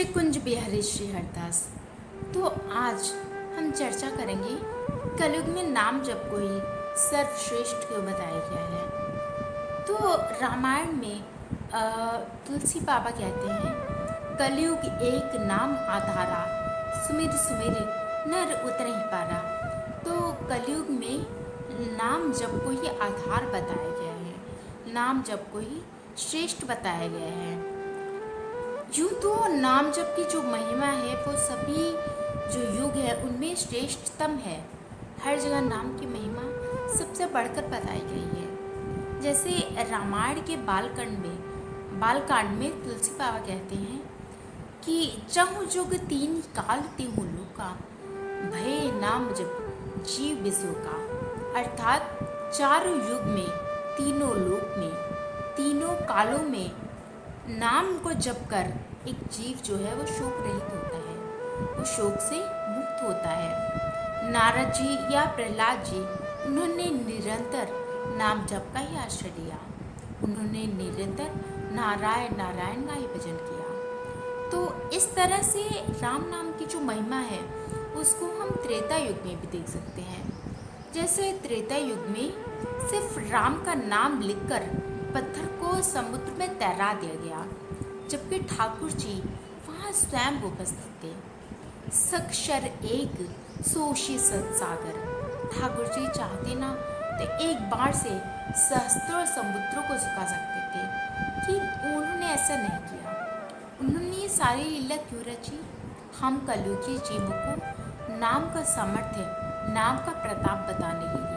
कुंज बिहारी श्री हरदास। तो आज हम चर्चा करेंगे कलयुग में नाम जप को ही सर्वश्रेष्ठ क्यों बताया गया है। तो रामायण में तुलसी बाबा कहते हैं, कलयुग एक नाम आधारा, सुमिर सुमिर नर उतरहि पारा। तो कलयुग में नाम जप को ही आधार बताया गया है, नाम जप को ही श्रेष्ठ बताया गया है। यूँ तो नाम जप की जो महिमा है वो सभी जो युग है उनमें श्रेष्ठतम है। हर जगह नाम की महिमा सबसे बढ़कर बताई गई है। जैसे रामायण के बालकांड में तुलसी बाबा कहते हैं कि चहु जुग तीन काल तेहु लोका, भय नाम जप जीव बिसोका। अर्थात चारों युग में, तीनों लोक में, तीनों कालों में नाम को जप कर एक जीव जो है वो शोक रहित होता है, वो शोक से मुक्त होता है। नारद जी या प्रहलाद जी, उन्होंने निरंतर नाम जप का ही आश्रय लिया। उन्होंने निरंतर नारायण नारायण का ही भजन किया। तो इस तरह से राम नाम की जो महिमा है उसको हम त्रेता युग में भी देख सकते हैं। जैसे त्रेता युग में सिर्फ राम का नाम लिखकर पत्थर को समुद्र में तैरा दिया गया, जबकि ठाकुर जी वहाँ स्वयं उपस्थित थे। सक्षर एक सोशी सत्सागर। ठाकुर जी चाहते ना तो एक बार से सहस्त्रों समुद्रों को सुखा सकते थे, कि उन्होंने ऐसा नहीं किया। उन्होंने ये सारी लीला क्यों रची? हम कलयुगी जीवों को नाम का सामर्थ्य, नाम का प्रताप बताने के लिए।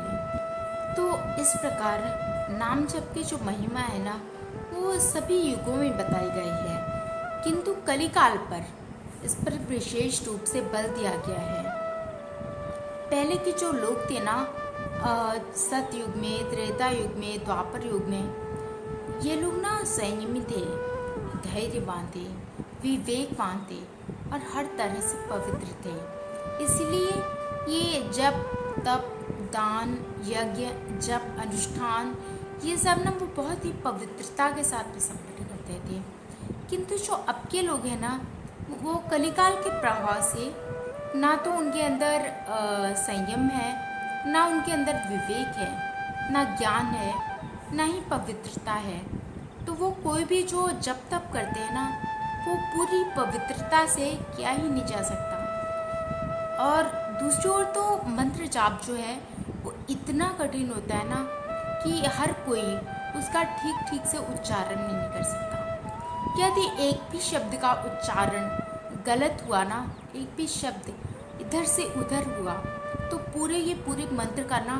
तो इस प्रकार नाम जप की जो महिमा है ना वो सभी युगों में बताई गई है, किंतु कलिकाल पर इस पर विशेष रूप से बल दिया गया है। पहले के जो लोग थे ना, सतयुग में, त्रेता युग में, द्वापर युग में, ये लोग ना संयमी थे, धैर्यवान थे, विवेकवान थे और हर तरह से पवित्र थे। इसलिए ये जप तप दान यज्ञ जप अनुष्ठान ये सब ना वो बहुत ही पवित्रता के साथ में संपन्न करते थे। किंतु जो अब के लोग हैं ना वो कलिकाल के प्रभाव से ना तो उनके अंदर संयम है, ना उनके अंदर विवेक है, ना ज्ञान है, ना ही पवित्रता है। तो वो कोई भी जो जप तप करते हैं ना वो पूरी पवित्रता से किया ही नहीं जा सकता। और दूसरी ओर तो मंत्र जाप जो है वो इतना कठिन होता है ना कि हर कोई उसका ठीक ठीक से उच्चारण नहीं कर सकता। यदि एक भी शब्द का उच्चारण गलत हुआ ना, एक भी शब्द इधर से उधर हुआ तो पूरे मंत्र का ना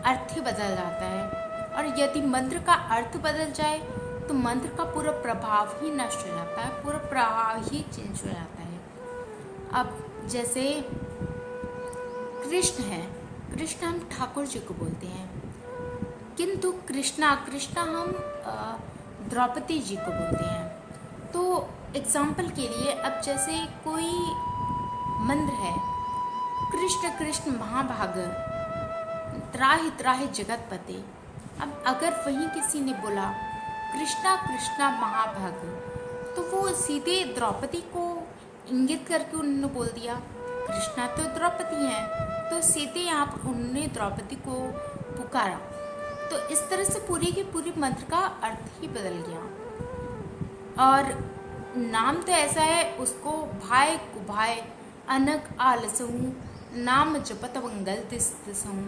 अर्थ ही बदल जाता है। और यदि मंत्र का अर्थ बदल जाए तो मंत्र का पूरा प्रभाव ही नष्ट हो जाता है, पूरा प्रभाव ही चेंज हो जाता है। अब जैसे कृष्ण है, कृष्ण हम ठाकुर जी को बोलते हैं, किंतु कृष्णा हम द्रौपदी जी को बोलते हैं। तो एग्जाम्पल के लिए अब जैसे कोई मंत्र है, कृष्ण कृष्ण महाभाग त्राहि त्राहि जगतपते। अब अगर वहीं किसी ने बोला कृष्णा कृष्णा महाभाग, तो वो सीधे द्रौपदी को इंगित करके उन्होंने बोल दिया, कृष्णा तो द्रौपदी हैं, तो सीधे यहाँ पर उन्होंने द्रौपदी को पुकारा। तो इस तरह से पूरी की पूरी मंत्र का अर्थ ही बदल गया। और नाम तो ऐसा है, उसको भाई कुभाई अनक आलसहूँ, नाम जपत मंगल तिसहूँ।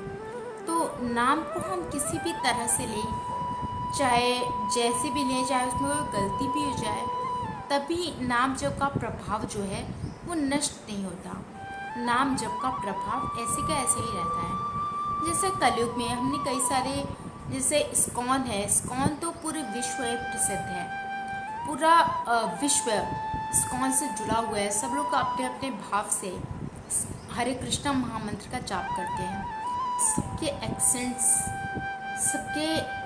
तो नाम को हम किसी भी तरह से लें, चाहे जैसे भी लें, चाहे उसमें कोई गलती भी हो जाए, तभी नाम जप का प्रभाव जो है वो नष्ट नहीं होता। नाम जप का प्रभाव ऐसे का ऐसे ही रहता है। जैसे कलयुग में हमने कई सारे, जैसे इस्कॉन है, इस्कॉन तो पूरे विश्व में प्रसिद्ध है, पूरा विश्व इस्कॉन से जुड़ा हुआ है। सब लोग अपने अपने भाव से हरे कृष्णा महामंत्र का जाप करते हैं। सबके एक्सेंट्स, सबके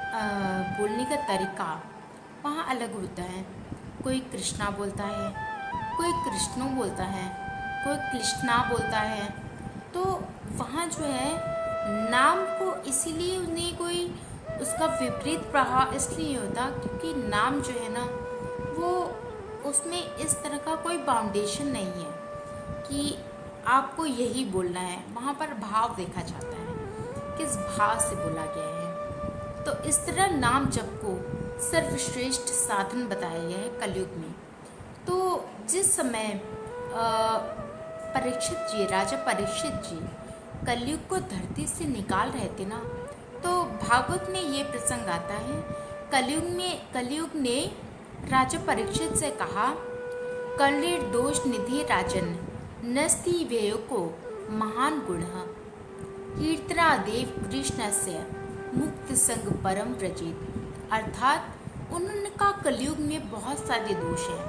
बोलने का तरीका वहाँ अलग होता है। कोई कृष्णा बोलता है, कोई कृष्णो बोलता है, कोई कृष्णा बोलता है। तो वहाँ जो है नाम को इसीलिए उन्हें कोई उसका विपरीत प्रभाव इसलिए होता क्योंकि नाम जो है ना वो उसमें इस तरह का कोई बाउंडेशन नहीं है कि आपको यही बोलना है। वहाँ पर भाव देखा जाता है, किस भाव से बोला गया है। तो इस तरह नाम जप को सर्वश्रेष्ठ साधन बताया गया है कलयुग में। तो जिस समय परीक्षित जी, राजा परीक्षित जी कलयुग को धरती से निकाल रहे थे ना, तो भागवत में ये प्रसंग आता है। कलयुग ने राजा परीक्षित से कहा, कलिर दोष निधि राजन नस्ति व्ययो को महान गुण कीर्तना देव कृष्ण से मुक्त संग परम प्रजित। अर्थात उन्होंने कहा कलयुग में बहुत सारे दोष हैं,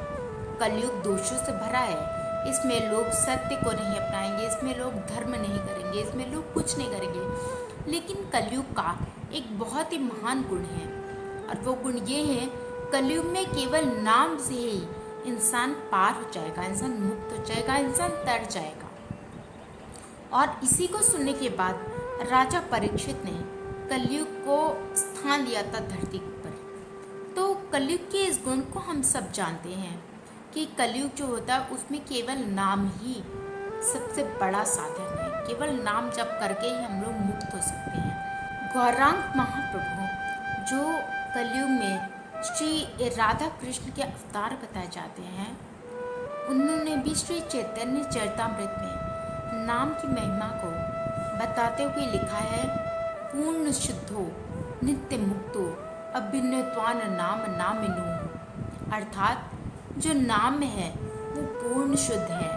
कलयुग दोषों से भरा है। इसमें लोग सत्य को नहीं अपनाएंगे, इसमें लोग धर्म नहीं करेंगे, इसमें लोग कुछ नहीं करेंगे। लेकिन कलयुग का एक बहुत ही महान गुण है, और वो गुण ये है, कलयुग में केवल नाम से ही इंसान पार हो जाएगा, इंसान मुक्त हो जाएगा, इंसान तर जाएगा। और इसी को सुनने के बाद राजा परीक्षित ने कलयुग को स्थान दिया था धरती पर। तो कलयुग के इस गुण को हम सब जानते हैं कि कलयुग जो होता है उसमें केवल नाम ही सबसे बड़ा साधन है। केवल नाम जप करके ही हम लोग मुक्त हो सकते हैं। गौरांग महाप्रभु जो कलयुग में श्री राधा कृष्ण के अवतार बताए जाते हैं, उन्होंने भी श्री चैतन्य चरितामृत में नाम की महिमा को बताते हुए लिखा है, पूर्ण शुद्धो नित्य मुक्तो अभिन्नत्वान नाम नामिनो। अर्थात जो नाम है वो पूर्ण शुद्ध है,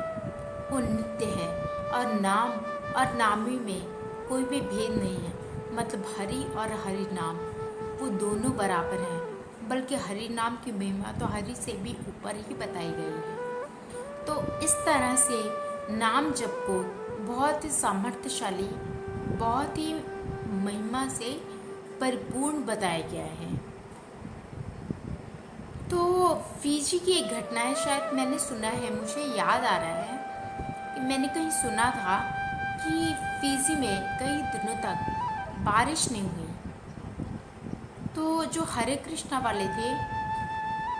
वो नित्य है, और नाम और नामी में कोई भी भेद नहीं है। मतलब हरि और हरि नाम वो दोनों बराबर हैं, बल्कि हरि नाम की महिमा तो हरि से भी ऊपर ही बताई गई है। तो इस तरह से नाम जप को बहुत ही सामर्थ्यशाली, बहुत ही महिमा से परिपूर्ण बताया गया है। तो फीजी की एक घटना है, शायद मैंने सुना है, मुझे याद आ रहा है कि मैंने कहीं सुना था कि फीजी में कई दिनों तक बारिश नहीं हुई। तो जो हरे कृष्णा वाले थे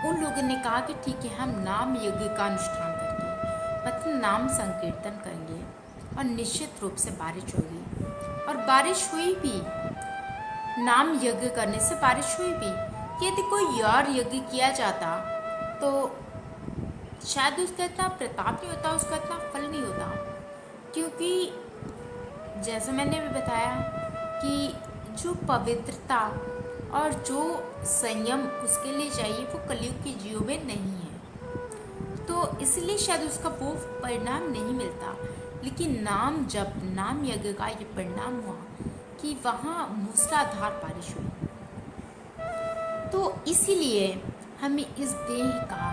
उन लोगों ने कहा कि ठीक है, हम नाम यज्ञ का अनुष्ठान करेंगे, मतलब नाम संकीर्तन करेंगे, और निश्चित रूप से बारिश होगी। और बारिश हुई भी, नाम यज्ञ करने से बारिश हुई भी। यदि कोई और यज्ञ किया जाता तो शायद उसका इतना प्रताप नहीं होता, उसका इतना फल नहीं होता, क्योंकि जैसा मैंने भी बताया कि जो पवित्रता और जो संयम उसके लिए चाहिए वो कलयुग के जीवों में नहीं है। तो इसलिए शायद उसका वो परिणाम नहीं मिलता। लेकिन नाम जप, नाम यज्ञ का ये परिणाम हुआ कि वहाँ मूसलाधार बारिश हुई। तो इसीलिए हमें इस देह का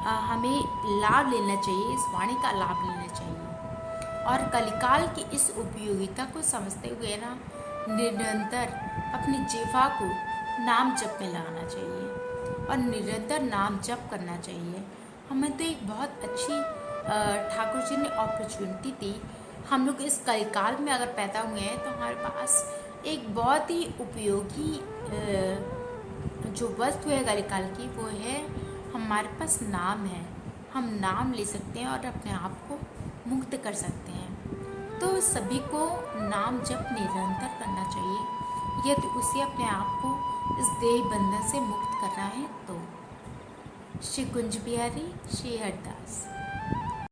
हमें लाभ लेना चाहिए, इस वाणी का लाभ लेना चाहिए, और कलिकाल की इस उपयोगिता को समझते हुए ना निरंतर अपनी जिह्वा को नाम जप में लगाना चाहिए और निरंतर नाम जप करना चाहिए। हमें तो एक बहुत अच्छी ठाकुर जी ने अपॉर्चुनिटी दी। हम लोग इस कलिकाल में अगर पैदा हुए हैं तो हमारे पास एक बहुत ही उपयोगी जो वस्तु है कलिकाल की, वो है हमारे पास नाम है। हम नाम ले सकते हैं और अपने आप को मुक्त कर सकते हैं। तो सभी को नाम जप निरंतर करना चाहिए यदि उसे अपने आप को इस देह बंधन से मुक्त करना है। तो श्री कुंज बिहारी, श्री हरदास।